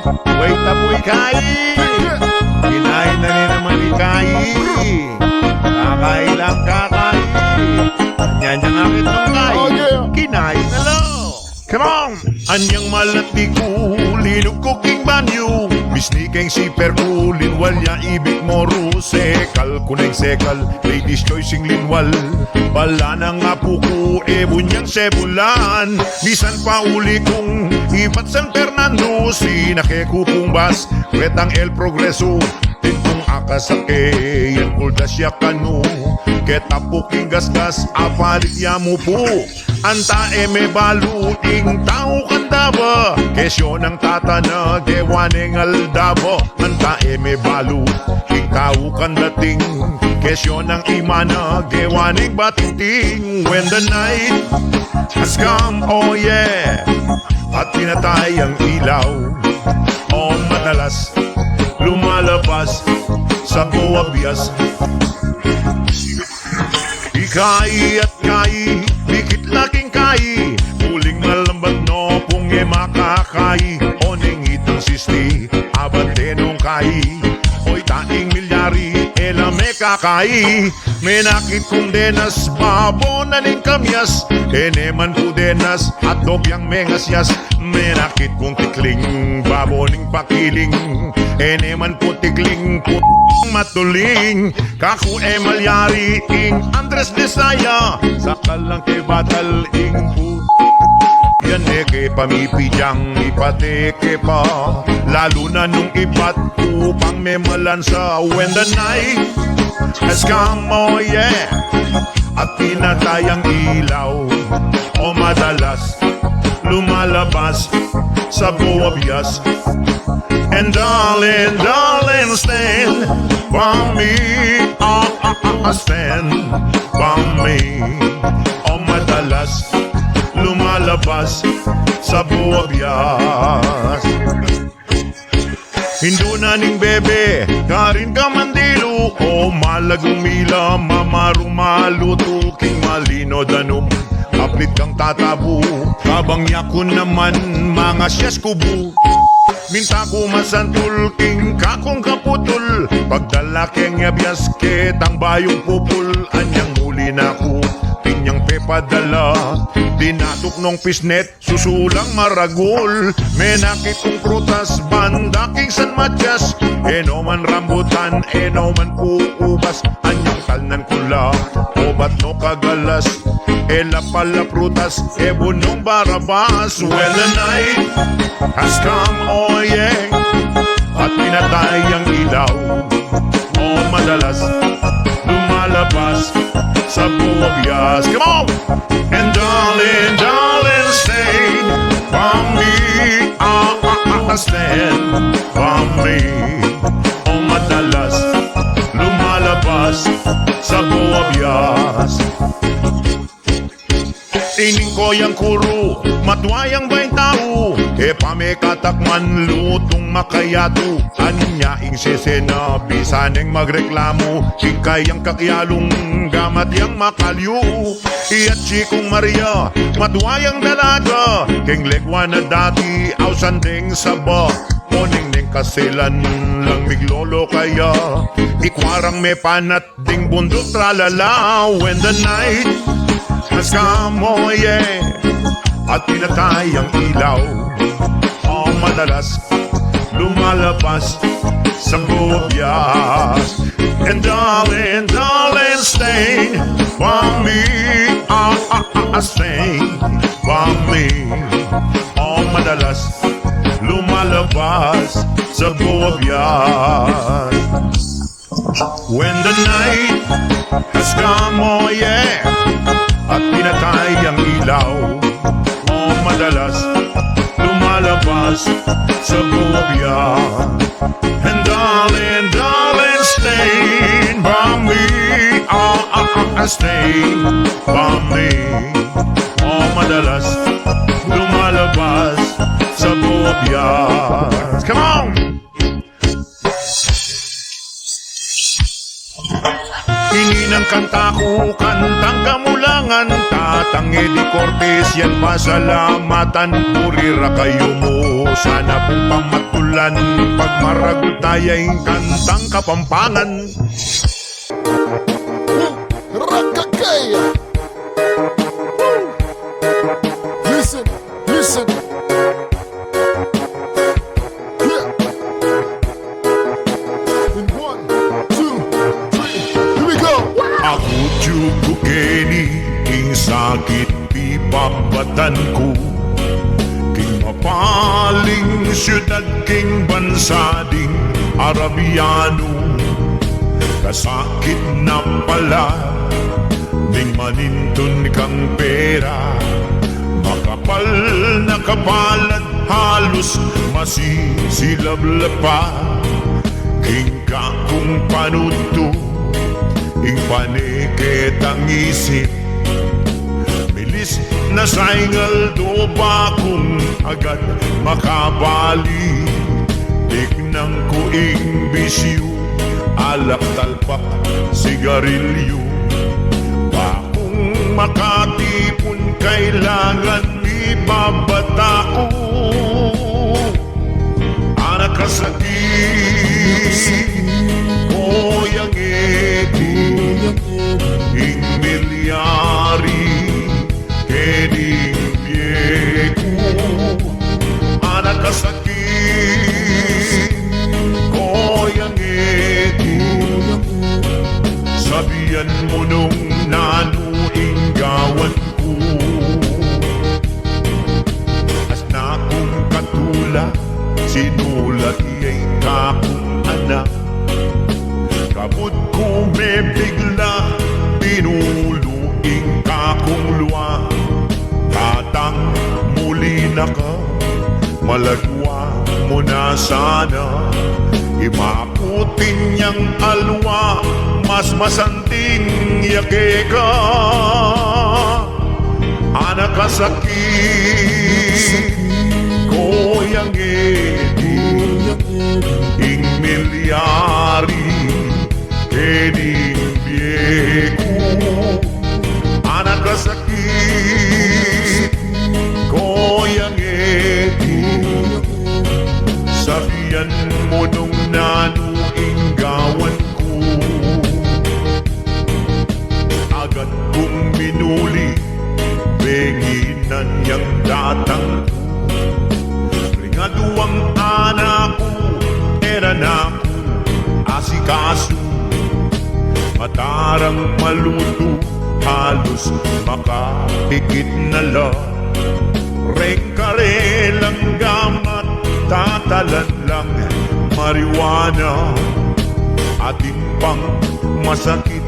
Wait apoy Kai. Kinain na rin naman ni Kai. Kakailang kakay. Yan yung akit ng Kai. Kinain na lang. Come on! Anyang malati ko, linog ko king banyo. Bisnikeng si Perkulin, walya ibig mo rusekal. Kuneng sekal, ladies choicing linwal. Bala na nga po ko, bunyang sebulan. Bisan pa uli kong ipat San Fernando. Sinake ko pong bas, wetang El Progreso. Tintong akasake, yan kuldas ya kano. Keta po king gasgas, apalit ya mo po. Anta me baluting tao kandaba. Kesyo ng tatana, gewaneng aldaba. Anta me baluting tao kandating. Kesyo ng imana, gewaneng batiting. When the night has come, oh yeah, at pinatay ang ilaw, oh madalas lumalabas sa buwabyas. Ikay at kay, bikit laking kay, uling malambat no punge makakai. Oneng itang sisti, abate nung kay, oy taing milyari, elame kakai. Menakit kong denas, babonaning kamyas, eneman ko denas, at dobyang mengasyas. Menakit kong tikling, baboning pakiling, eneman po tikling, matuling. Kaku malyari ing Andres Desaya, sakal lang kay batal ing yan ke pamipijang ipateke pa, lalo na nung ipat upang memalansa. When the night has come, oh yeah, at pinatay ang ilaw, o madalas lumalabas sa buwabyas. And darling, darling, stand by me, stand by me. O madalas lumalabas sa buwabyas. Hindo na ning bebe, karin ka mandilo, o malagong mila, mamarong maluto, king malino danum, kaplit kang tatabu, kabang yakon naman, mga siyas kubu. Minta ko masantul, king kakong kaputol, pagdala keng yabyas, ketang bayong pupul, anyang muli na ko, pinyang pepadala, dinatok nung pisnet, susulang maragol. Menakit kong prutas, bandaking San Matias, enoman rambutan, enoman puubas, anyang talnan kula, obat no kagalas, ela pala prutas, ebonong barabas. When the night has come, oh yeah, at pinatay ang ilaw, oh madalas lumalabas sa buwabyas. Come on! And darling, darling, stay by me, stand by me. O madalas lumalabas sa buwabyas. Ining ko yung kuro, matwayang ba'y tao, pamekatakman lutong makayato. Anyaing sesena, bisaneng magreklamo, hikayang kakyalong gamat yang makalyo. Iyat chikong Maria, matwayang dalaga, king legwa na dati, ausandeng saba. Oning neng kasilan lang miglolo kaya, ikwarang may panat ding bundok tralala. When the night has come, oh yeah, at pinatay ang ilaw, o madalas lumalabas sa buwabyas. And darling, darling, stay by me, stay by me. O madalas lumalabas sa buwabyas. When the night has come, oh yeah, at pinatay ang ilaw, o madalas lumalabas sa buwabyas. And darling, darling, stay by me, stay by me. O madalas lumalabas sa buwabyas. Come on! Hininang ang kanta ko, kantang kamulangan. Tatang Eddie Cortez, yan pasalamatan. Purira kayo mo, sana pong pamatulan. Pag maragol taya'y kantang Kapampangan. Rakakaya. Listen, listen. Yeah. In 1, 2, 3, here we go. Ako Tiyugo Kenny, king sakit pipabatan ko. King mapaling syudad, king bansading Arabiano. Kasakit na pala, ning manintun kang pera. Makapal na kapalad, halos masisilablab pa. King ka kung panuto, ing paneket ang isip. Bilis na saingal do ba kung agad makabali. Tignan ko ing bisyo, alak talpak, sigarilyo. Bakong makatipon, kailangan ibabata ko. Anak kasakit, Koyang Eddie, ing milyari, Kenny Viejo. Anak kasakit, Koyang Eddie, sabihan mo nung nanuinggawan ko. As na kong katula, sinulat iya'y kakong anak. Kabut ko may bigla, pinuluing kakong luwa. Katang muli na ka, malagwa mo na sana. Imaputin niyang alwa, mas masanting yake ka. Anak kasakit, Koyang Eddie, ing milyari, Kenny Viejo. Anak kasakit, Koyang Eddie, sabihan mo nung nanuinggawan ko. Agad kong minuli, benginan niyang datang ko. Ringaduang anak ko, era na ko, asikaso. Matarang maluto, halos makapikit na lang. Rengkare lang gamat, tatalan lang marijuana. Atin pang masakit,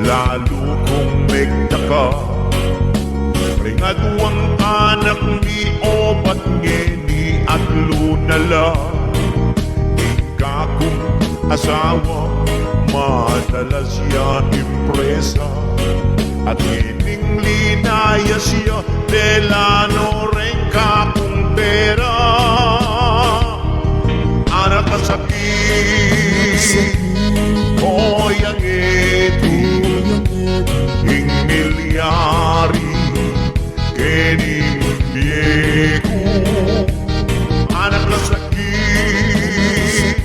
lalo kong megdaka. Ringaduang anak ni Obat Ngeni at Lunala. Ika kong asawa, madala siya impresa. At ngining linaya siya, Delano Rengka kong pera. Anak kasakit, Koyang Eddie, ing milyari, Kenny Viejo. Anak kasakit,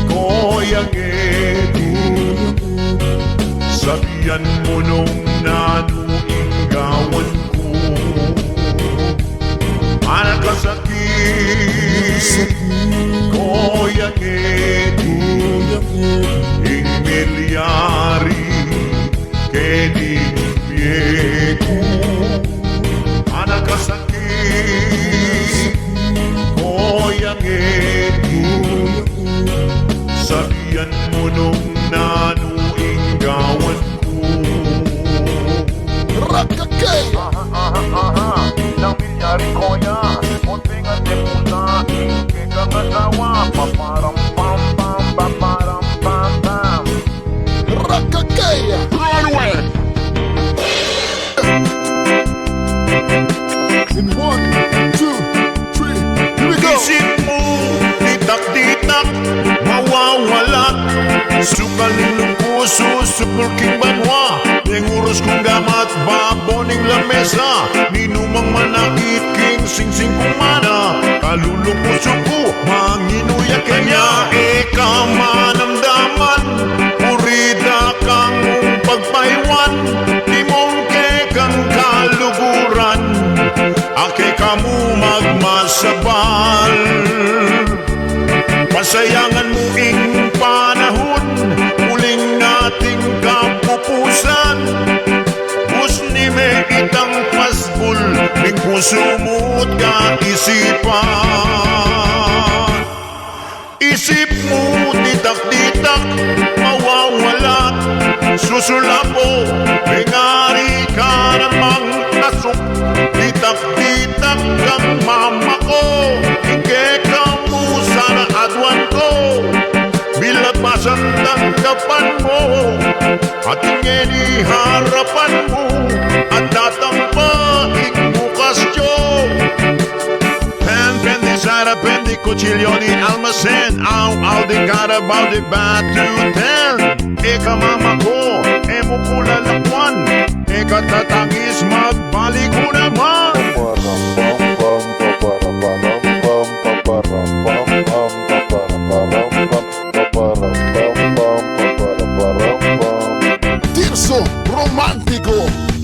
Koyang Eddie, sabihan mo nung nanuinggawan ko. Anak kasakit, Koyang Eddie, ing milyari, Kenny Viejo. Anak kasakit, Koyang Eddie, sabihan mo nung nanuinggawan ko. Rakakaya. Nang milyari koya, munting at demusa, ingkik ang asawa, paparam pam pam, paparam pam pam. Rakakaya. Run away! In 1, 2, 3, here we go. Isip mo, titak-titak, mawawala. Sukalin ng puso, super king sa ninumang manakit king singsing kumana kalulong puso ko manginuya kanya eka manamdaman purida kang pagpaiwan timong kang kaluguran ake kamu magmasabal pasayangan mo ing panahon muling nating kapupusan Husni me itang pasbul ning puso mo't kaisipan isip mo ditak-ditak mawawalat susulapo bengari ka namang nasok ditak-ditak kang mama ko ike ka mo sana adwan ko bilagpasan tanggapan mo at ingeni harapan mo at datang paig bukas Diyo Pendi, Sara, Pendi, Cuchillo, ni almacen Au, di Carabao, di Batuten Eka mama ko, emo pula lakwan Eka tatangis, magbalik ko naman Tirso romántico.